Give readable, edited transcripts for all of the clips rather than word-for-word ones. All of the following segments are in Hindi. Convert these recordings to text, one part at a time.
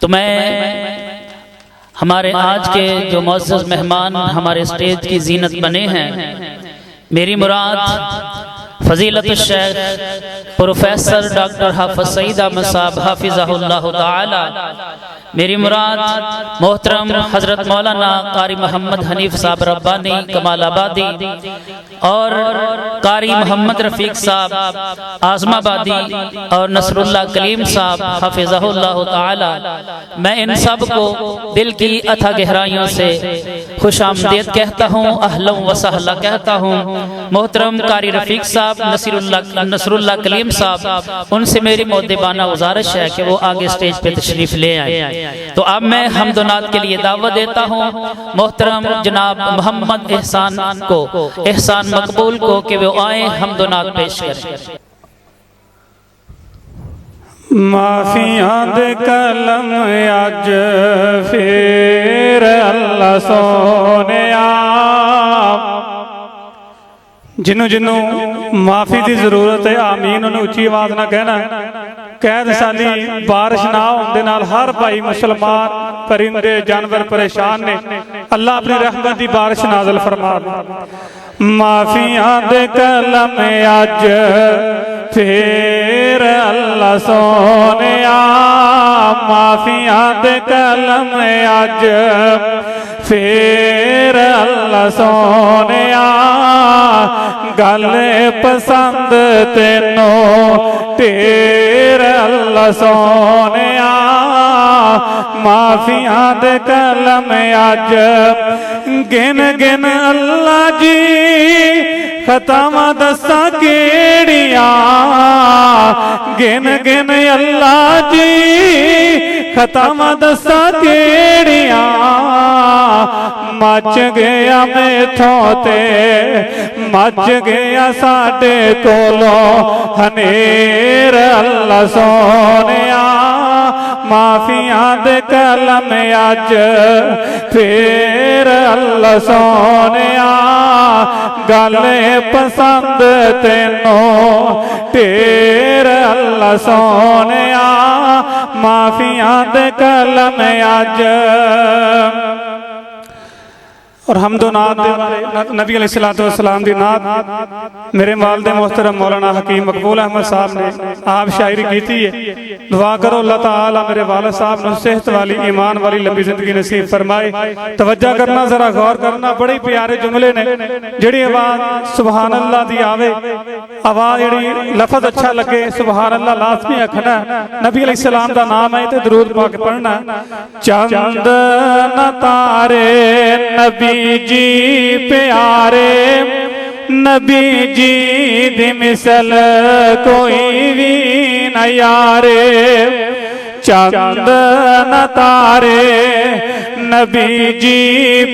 तो मैं हमारे आज के जो मुअज़्ज़ज़ मेहमान हमारे स्टेज की जीनत बने हैं, मेरी मुराद फजीलत शेख प्रोफेसर डॉक्टर हाफ़िज़ सईद अहमद साहब हाफ़िज़हुल्लाह ताला, मेरी मुराद मोहतरम हज़रत मौलाना कारी मोहम्मद हनीफ साहब रब्बानी कमालाबादी और कारी मोहम्मद रफ़ीक साहब आज़माबादी और नसरुल्लाह कलीम साहब हाफ़िज़हुल्लाह ताला, मैं इन सब को दिल की अथाह गहराइयों से खुशामदीद कहता हूँ, अहलन व सहला कहता हूँ। मोहतरम कारी रफ़ीक साहब, नसरुल्लाह कलीम साहब, उनसे मेरी मुअद्दिबाना गुज़ारिश है कि वो आगे स्टेज पे तशरीफ़ ले आए। तो अब मैं हम्दुनात के लिए दावत देता हूँ मोहतरम जनाब मोहम्मद एहसान को, एहसान मकबूल को, कि वो आए हम्दुनात पेश करें। माफियां दे कलम अज फिर अल्लाह सोनिया, जिन्हों जिन्हों माफी की जरूरत है आमीन उन्हें उच्ची आवाज ना कहना। कैद साली बारिश ना होने नाल हर भाई मुसलमान परिंदे जानवर परेशान ने, अल्लाह अपनी रहमत की बारिश नाज़िल फरमा दे। माफियां दे कलम अज फिर अल्लाह सोनिया, माफियां दे कलम अज फिर अल्लाह सोनिया, गल पसंद तेनों ढेर अल्लाह सोनिया, माफियां दे कलम अज गिन गिन अल्लाह जी खतावां दसा केड़ियां, गिन गिन अल्लाह जी खतावां दसा केड़ियां, मच गया मेथों ते मच गया साडे कोलों हनेर अल्लाह सोनिया, माफियां दे कलम अज फिर अल्लाह सोनिया, गल पसंद तेनों ढेर अल्लाह सोनिया, माफियां दे कलम अज। और हमदुनात नबी अलैहिस्सलाम दी नात मेरे वालिद मोहतरम मौलाना हकीम मकबूल अहमद साहब ने आप शायरी की है। दुआ करो अल्लाह ताला मेरे वालिद साहब ने सेहत वाली ईमान वाली लंबी जिंदगी नसीब फरमाए। तवज्जो करना, जरा गौर करना, बड़े प्यारे जुमले ने। जिहड़ी आवाज सुभान अल्लाह दी आवे, आवाज जिहड़ी लफज अच्छा लगे, सुभान अल्लाह लाजमी आखना। नबी अलैहिस्सलाम दा नाम है ते दरूद पाक पढ़ना। चंद न तारे नबी जी प्यारे, नबी जी दी मिसल कोई भी न यारे, चंद न तारे नबी जी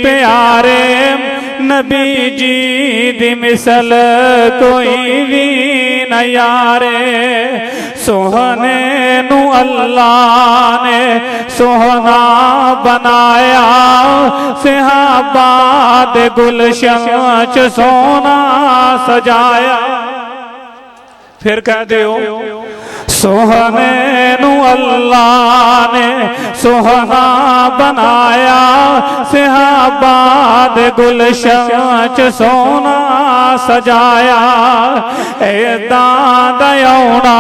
प्यारे, नबी जी दी मिसल कोई भी न यारे, सोहने नू अल्लाह ने सोहना बनाया, सहाबा दे गुलशन च सोना सजाया। फिर कह दियो सोहने नू अल्लाह ने सोहना बनाया, सहाबा दे गुलशन च सोना सजाया। ऐदां दा औना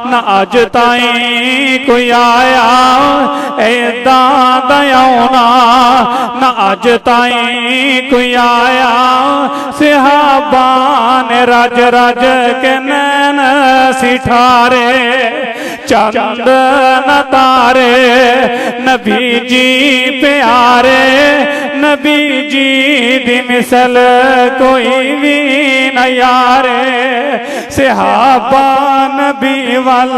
ना अज ताईं कोई आया, ऐदां दा औना ना अज ताईं कोई आया, सहाबा ने रज रज के नैन सिठारे, चंद न तारे नबी जी प्यारे, नबी जी दी मिसल कोई भी न यारे, सहाबा नबी वल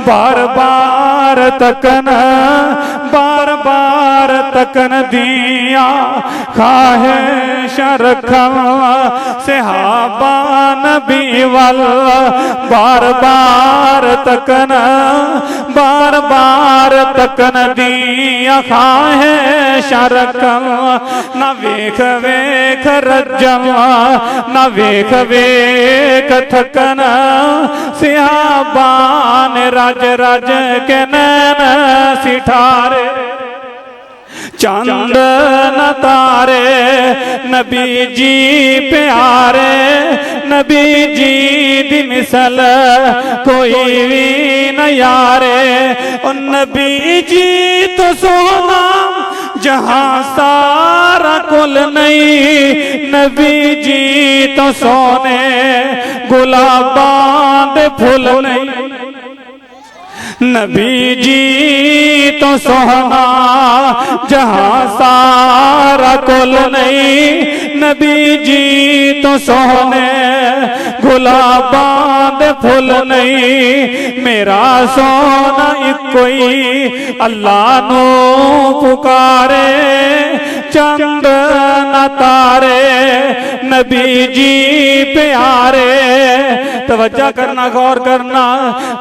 बार बार तकन, बार बार तकन दिया ख्वाहिश रखन, सहाबा नबी वल बार बार तकन, बार बार तकन दिया ख्वाहिश रखन, न वेख वेख रजम न वेख वेख थकन, सहाबा ने रज रज के नैन सिठारे चंद न तारे नबी जी प्यारे नबी जी दी मिसल कोई भी न यारे और नबी जी तो सोना जहां सारा कुल नहीं नबी जी तो सोने गुलाबां दे फुल नहीं नबी जी तो सोना जहां सारा कुल नहीं नबी जी तो सोने गुलाबां दे फुल नहीं मेरा सोना इको ही अल्लाह नू पुकारे चंद न तारे नबी जी प्यारे तवज्जो करना गौर करना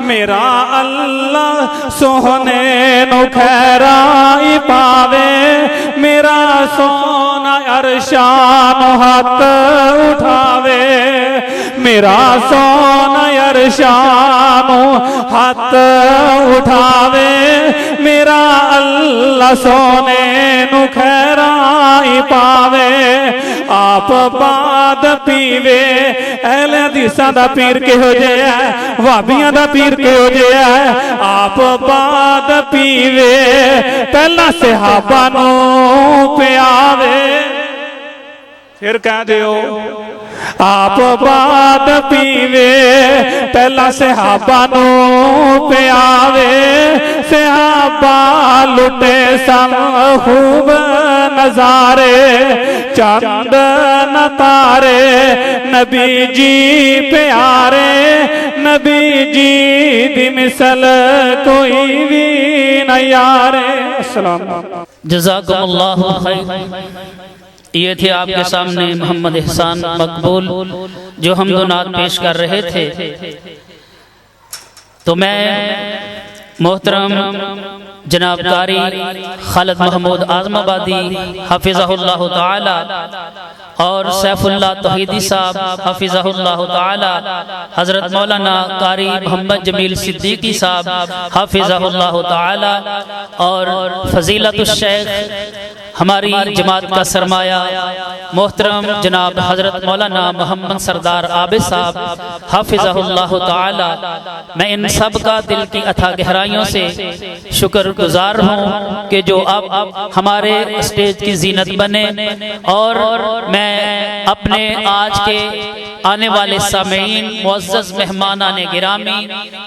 मेरा अल्लाह सोहने नु खैराई पावे मेरा सोना अरशान हाथ उठावे मेरा सोना अरशान हाथ उठावे मेरा अल्लाह सोने नु खैराई पावे आप बाद पीवे अहले हदीसां दा पीर किहो जिहा वाबियां दा पीर किहो जिहा आप बाद पीवे पहला सहाबा नू पियावे फिर कह दियो आप बाद पीवे पहला सहाबा नू पियावे सहाबा लुटे सन खूब नजारे चंद न तारे नबी जी प्यारे नबी जी दी मिसल कोई भी न यारे। अस्सलाम जज़ाकुमुल्लाहु खैर। ये थे आपके सामने मोहम्मद एहसान मकबूल जो हम दो नात पेश कर रहे थे। तो मैं मोहतरम जनाब कारी खालिद महमूद आज़माबादी हफिज़हुल्लाह ताला और सैफुल्लाह तौहीदी साहब हफिज़हुल्लाह ताला हज़रत मौलाना कारी मोहम्मद जमील सिद्दीकी साहब हफिज़हुल्लाह ताला और फ़ज़ीलतुश शेख हमारी जमात का सरमाया मोहतरम जनाब हज़रत मौलाना मोहम्मद सरदार आबिद साहब हाफिज़हुल्लाह ताला। मैं इन सब का दिल की अथाह गहराइयों से शुक्रगुजार हूँ कि जो अब हमारे स्टेज की जीनत बने और मैं अपने आज के आने वाले सामीन मुअज़्ज़ज़ मेहमानाने गिरामी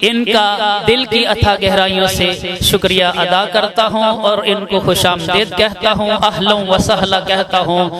इनका दिल की अथाह गहराइयों से शुक्रिया अदा करता हूँ और इनको खुशामदीद कहता हूँ, अहलन व सहला कहता हूँ।